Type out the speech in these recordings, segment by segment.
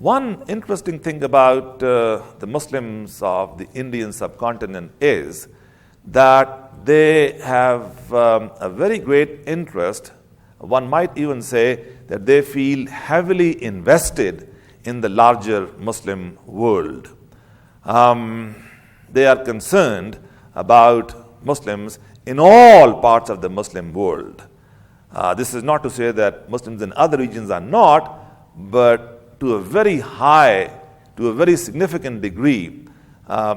One interesting thing about the Muslims of the Indian subcontinent is that they have a very great interest. One might even say that they feel heavily invested in the larger Muslim world. They are concerned about Muslims in all parts of the Muslim world. This is not to say that Muslims in other regions are not, but to a very high, to a very significant degree,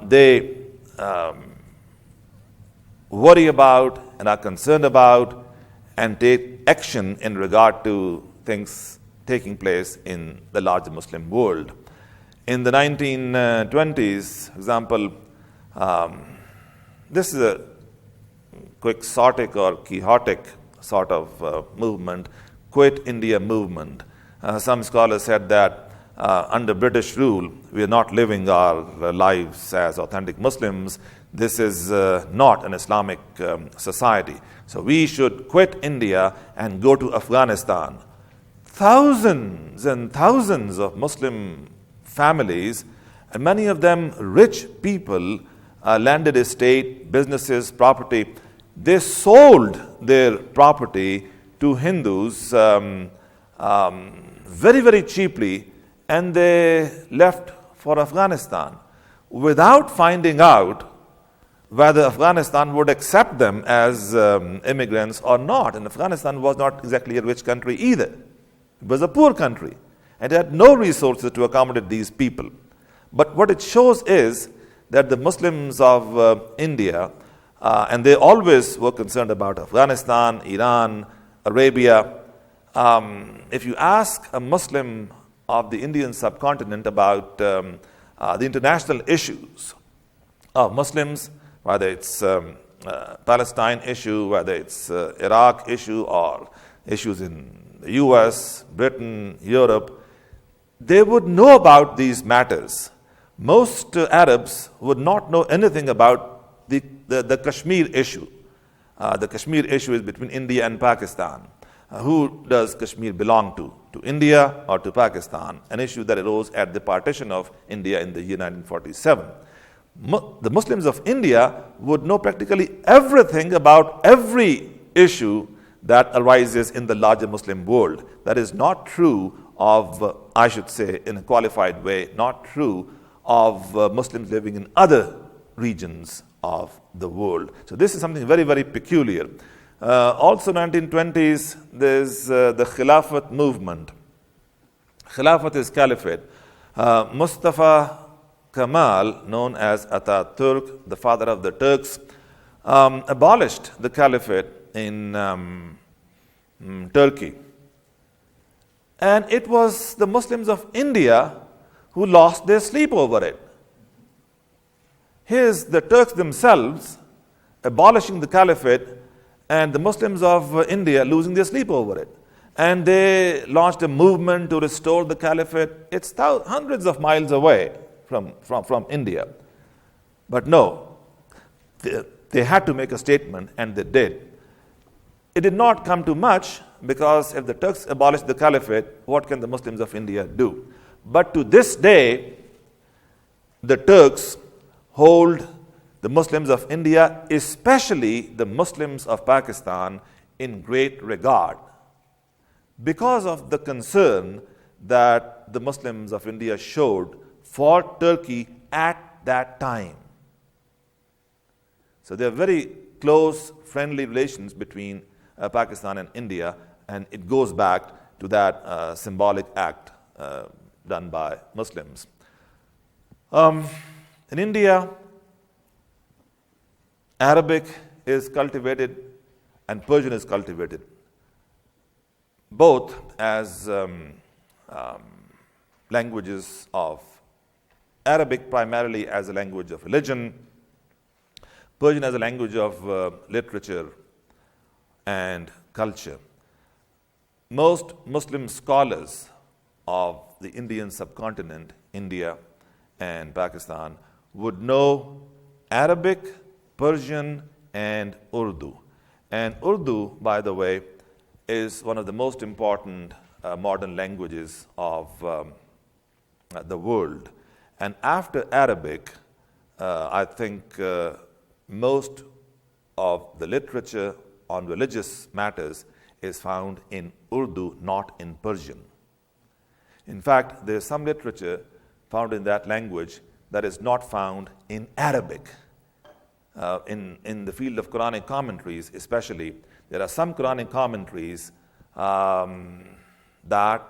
they worry about and are concerned about and take action in regard to things taking place in the larger Muslim world. In the 1920s, for example, this is a quixotic or quixotic sort of movement, Quit India movement. Some scholars said that under British rule, we are not living our lives as authentic Muslims. This is not an Islamic society. So we should quit India and go to Afghanistan. Thousands and thousands of Muslim families, and many of them rich people, landed estate, businesses, property. They sold their property to Hindus very, very cheaply, and they left for Afghanistan without finding out whether Afghanistan would accept them as immigrants or not. And Afghanistan was not exactly a rich country either. It was a poor country, and it had no resources to accommodate these people. But what it shows is that the Muslims of India, and they always were concerned about Afghanistan, Iran, Arabia. If you ask a Muslim of the Indian subcontinent about the international issues of Muslims, whether it's Palestine issue, whether it's Iraq issue, or issues in the US, Britain, Europe, they would know about these matters. Most Arabs would not know anything about the Kashmir issue. The Kashmir issue is between India and Pakistan. Who does Kashmir belong to? To India or to Pakistan? An issue that arose at the partition of India in the year 1947. The Muslims of India would know practically everything about every issue that arises in the larger Muslim world. That is not true of, I should say in a qualified way, not true of Muslims living in other regions of the world. So this is something very, very peculiar. Also 1920s, there's the Khilafat movement. Khilafat is caliphate. Mustafa Kemal, known as Ataturk, the father of the Turks, abolished the caliphate in Turkey. And it was the Muslims of India who lost their sleep over it. Here's the Turks themselves abolishing the caliphate, and the Muslims of India losing their sleep over it. And they launched a movement to restore the caliphate. It's hundreds of miles away from India. But no, they had to make a statement, and they did. It did not come to much, because if the Turks abolished the caliphate, what can the Muslims of India do? But to this day, the Turks hold the Muslims of India, especially the Muslims of Pakistan, in great regard because of the concern that the Muslims of India showed for Turkey at that time. So there are very close, friendly relations between Pakistan and India, and it goes back to that symbolic act done by Muslims. In India, Arabic is cultivated and Persian is cultivated, both as languages of Arabic primarily as a language of religion, Persian as a language of literature and culture. Most Muslim scholars of the Indian subcontinent, India and Pakistan, would know Arabic, Persian, and Urdu. And Urdu, by the way, is one of the most important modern languages of the world. And after Arabic, I think most of the literature on religious matters is found in Urdu, not in Persian. In fact, there is some literature found in that language that is not found in Arabic. In the field of Quranic commentaries especially, there are some Quranic commentaries that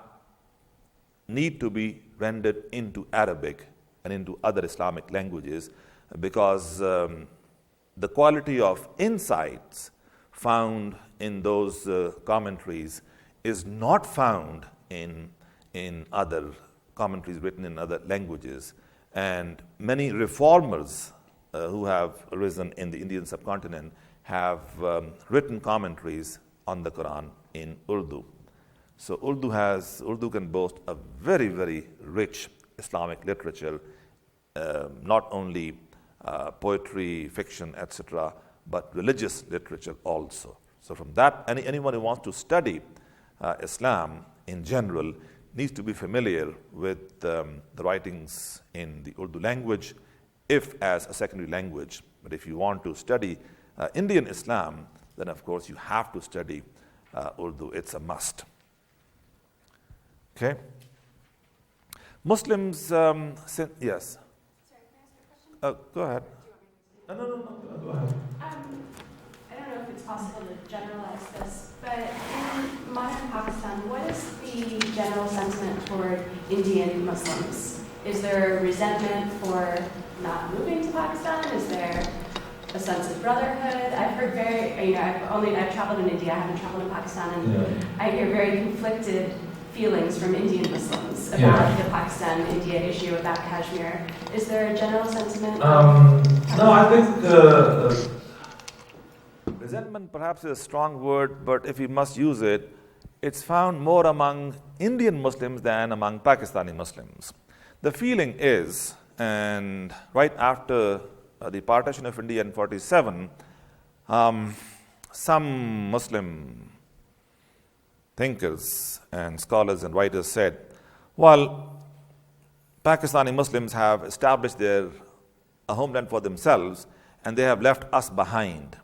need to be rendered into Arabic and into other Islamic languages because the quality of insights found in those commentaries is not found in other commentaries written in other languages. And many reformers who have arisen in the Indian subcontinent have written commentaries on the Quran in Urdu. So Urdu can boast a very, very rich Islamic literature, not only poetry, fiction, etc., but religious literature also. So from that, anyone who wants to study Islam in general needs to be familiar with the writings in the Urdu language, if as a secondary language. But if you want to study Indian Islam, then of course you have to study Urdu. It's a must. Okay? Muslims, yes. Sorry, can I ask a question? Go ahead. No, go ahead. I don't know if it's possible to generalize this, but in modern Pakistan, what is the general sentiment toward Indian Muslims? Is there resentment for not moving to Pakistan? Is there a sense of brotherhood? I've heard I've traveled in India, I haven't traveled in Pakistan, and I hear very conflicted feelings from Indian Muslims about the Pakistan-India issue, about Kashmir. Is there a general sentiment? No, I think resentment perhaps is a strong word, but if we must use it, it's found more among Indian Muslims than among Pakistani Muslims. The feeling is, and right after the partition of India in 47, some Muslim thinkers and scholars and writers said, well, Pakistani Muslims have established a homeland for themselves and they have left us behind.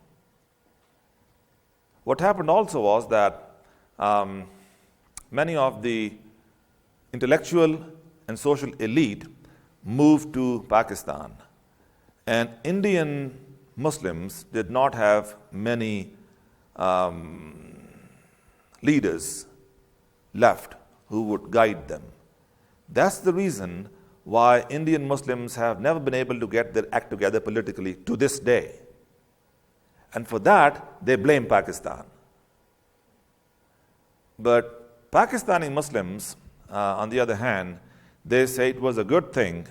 What happened also was that many of the intellectual and social elite moved to Pakistan, and Indian Muslims did not have many leaders left who would guide them. That's the reason why Indian Muslims have never been able to get their act together politically to this day. And for that, they blame Pakistan. But Pakistani Muslims, on the other hand, they say it was a good thing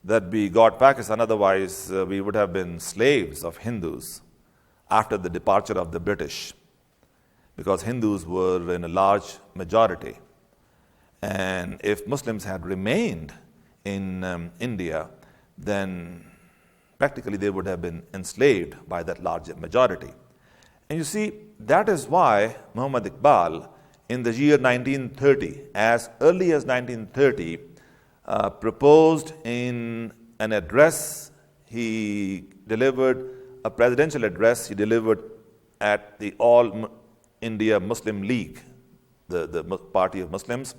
that we got Pakistan, otherwise we would have been slaves of Hindus after the departure of the British, because Hindus were in a large majority. And if Muslims had remained in India, then practically they would have been enslaved by that large majority. And you see, that is why Muhammad Iqbal, in the year 1930, as early as 1930, proposed in an address he delivered, a presidential address he delivered at the All India Muslim League, the party of Muslims,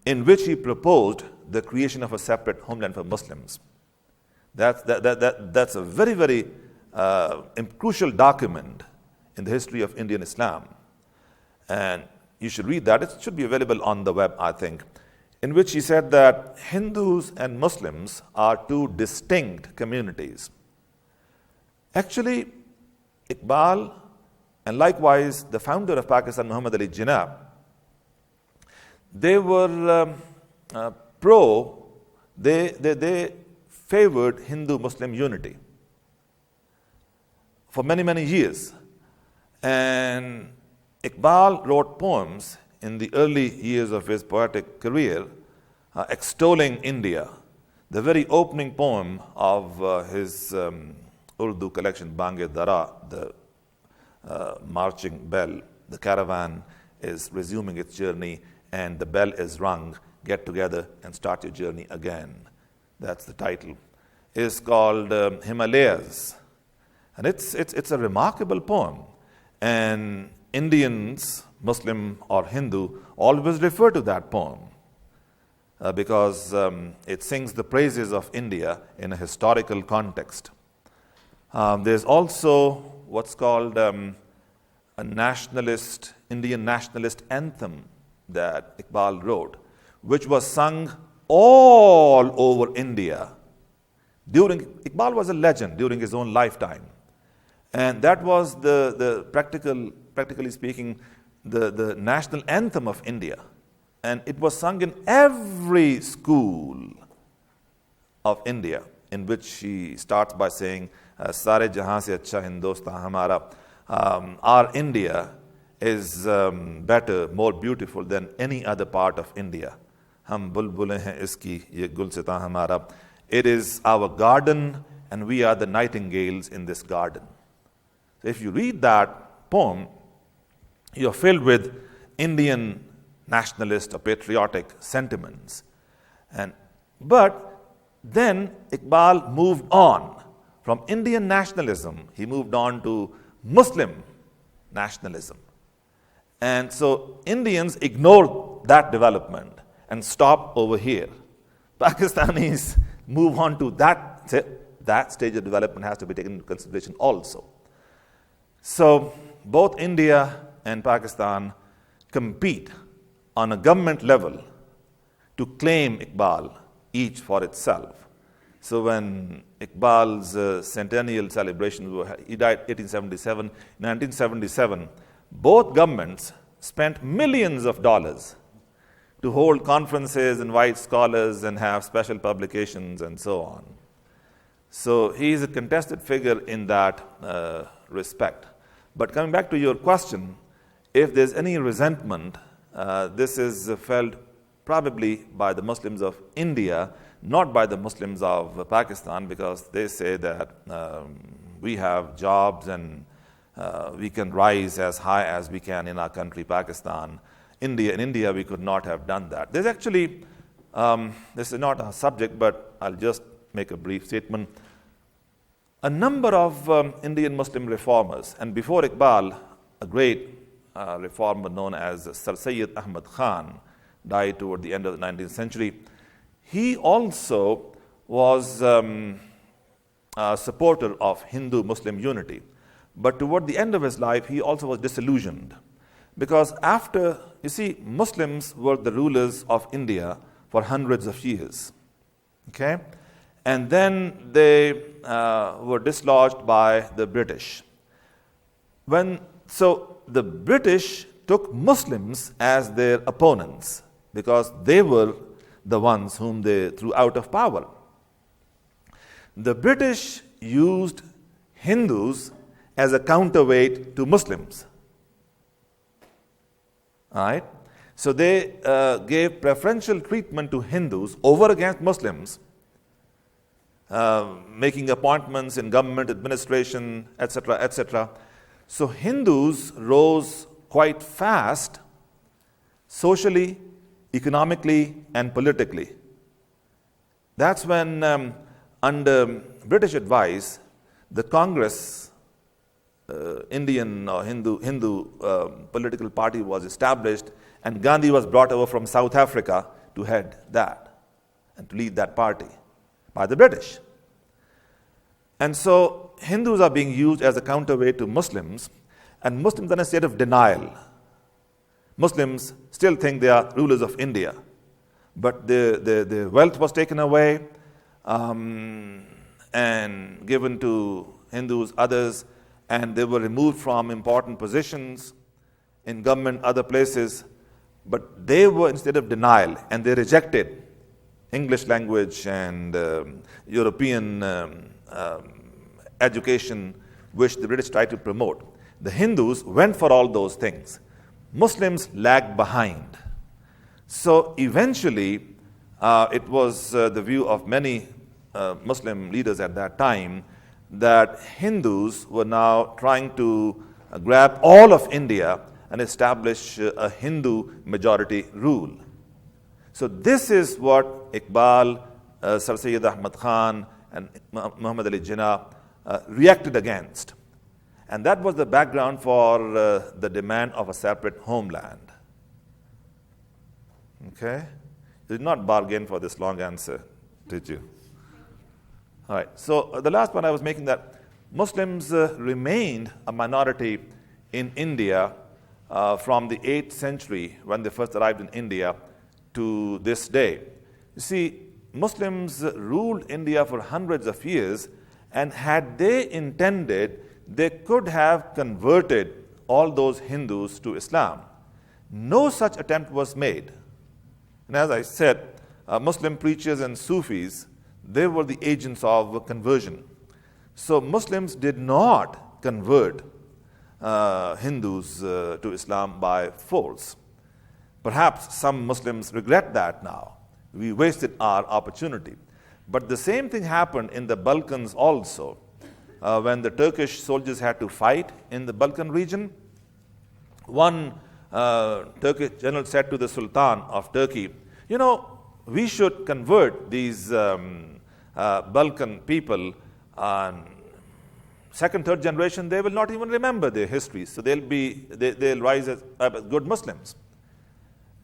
in which he proposed the creation of a separate homeland for Muslims. That's a very, very crucial document in the history of Indian Islam. And you should read that. It should be available on the web, I think, in which he said that Hindus and Muslims are two distinct communities. Actually, Iqbal and likewise the founder of Pakistan, Muhammad Ali Jinnah, they were they favored Hindu-Muslim unity for many, many years. And Iqbal wrote poems in the early years of his poetic career extolling India. The very opening poem of his Urdu collection, Bange Dara, the marching bell, the caravan is resuming its journey and the bell is rung get together and start your journey again. That's the title. It's called Himalayas. And it's a remarkable poem. And Indians, Muslim or Hindu, always refer to that poem because it sings the praises of India in a historical context. There's also what's called a nationalist, Indian nationalist anthem that Iqbal wrote, which was sung all over India. Iqbal was a legend during his own lifetime. And that was practically speaking, the national anthem of India. And it was sung in every school of India, in which he starts by saying, Sare jahan se acha Hindustan hamara. Our India is better, more beautiful than any other part of India. Hum bulbule hain iski, ye gulsita hamara. It is our garden, and we are the nightingales in this garden. So if you read that poem, you're filled with Indian nationalist or patriotic sentiments. But then Iqbal moved on. From Indian nationalism, he moved on to Muslim nationalism. And so Indians ignored that development and stopped over here. Pakistanis move on to that stage of development has to be taken into consideration also. So both India and Pakistan compete on a government level to claim Iqbal, each for itself. So when Iqbal's centennial celebrations were, he died 1877, 1977, both governments spent millions of dollars to hold conferences, invite scholars, and have special publications and so on. So he is a contested figure in that respect. But coming back to your question, if there's any resentment, this is felt probably by the Muslims of India, not by the Muslims of Pakistan, because they say that we have jobs and we can rise as high as we can in our country, Pakistan. In India, we could not have done that. There's actually, this is not a subject, but I'll just make a brief statement. A number of Indian Muslim reformers, and before Iqbal, a great reformer known as Sir Syed Ahmad Khan, died toward the end of the 19th century. He also was a supporter of Hindu-Muslim unity. But toward the end of his life, he also was disillusioned. Because you see, Muslims were the rulers of India for hundreds of years. Okay? And then they were dislodged by the British. So the British took Muslims as their opponents because they were the ones whom they threw out of power. The British used Hindus as a counterweight to Muslims. All right? So they gave preferential treatment to Hindus over against Muslims, making appointments in government administration, etc., etc. So Hindus rose quite fast, socially, economically, and politically. That's when, under British advice, the Congress, Indian or Hindu political party was established, and Gandhi was brought over from South Africa to head that and to lead that party by the British. And so Hindus are being used as a counterweight to Muslims, and Muslims are in a state of denial. Muslims still think they are rulers of India, but their wealth was taken away and given to Hindus, others, and they were removed from important positions in government, other places. But they were in a state of denial, and they rejected English language and European education, which the British tried to promote. The Hindus went for all those things. Muslims lagged behind. So eventually, it was the view of many Muslim leaders at that time that Hindus were now trying to grab all of India and establish a Hindu majority rule. So this is what Iqbal, Sir Syed Ahmad Khan, and Muhammad Ali Jinnah reacted against. And that was the background for the demand of a separate homeland. Okay? You did not bargain for this long answer, did you? All right. So the last point I was making, that Muslims remained a minority in India from the 8th century, when they first arrived in India, to this day. You see, Muslims ruled India for hundreds of years, and had they intended, they could have converted all those Hindus to Islam. No such attempt was made. And as I said, Muslim preachers and Sufis, they were the agents of conversion. So Muslims did not convert Hindus to Islam by force. Perhaps some Muslims regret that now. We wasted our opportunity. But the same thing happened in the Balkans also. When the Turkish soldiers had to fight in the Balkan region, one Turkish general said to the Sultan of Turkey, you know, we should convert these Balkan people. Second, third generation, they will not even remember their history. So they'll rise as good Muslims.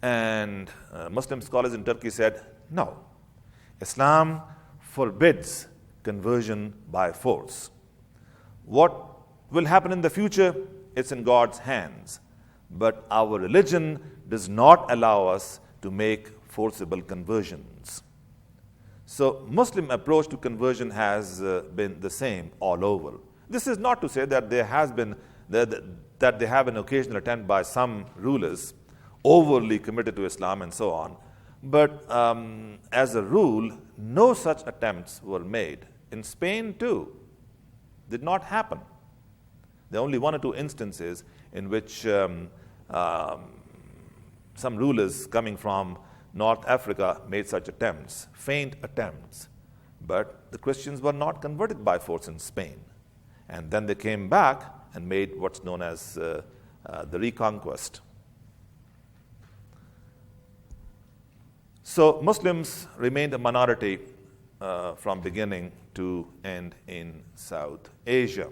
And Muslim scholars in Turkey said, no, Islam forbids conversion by force. What will happen in the future? It's in God's hands. But our religion does not allow us to make forcible conversions. So Muslim approach to conversion has been the same all over. This is not to say that there has been that they have an occasional attempt by some rulers overly committed to Islam and so on. But as a rule, no such attempts were made. In Spain too, did not happen. There are only one or two instances in which some rulers coming from North Africa made such attempts, faint attempts. But the Christians were not converted by force in Spain. And then they came back and made what's known as the Reconquest. So Muslims remained a minority from beginning to end in South Asia.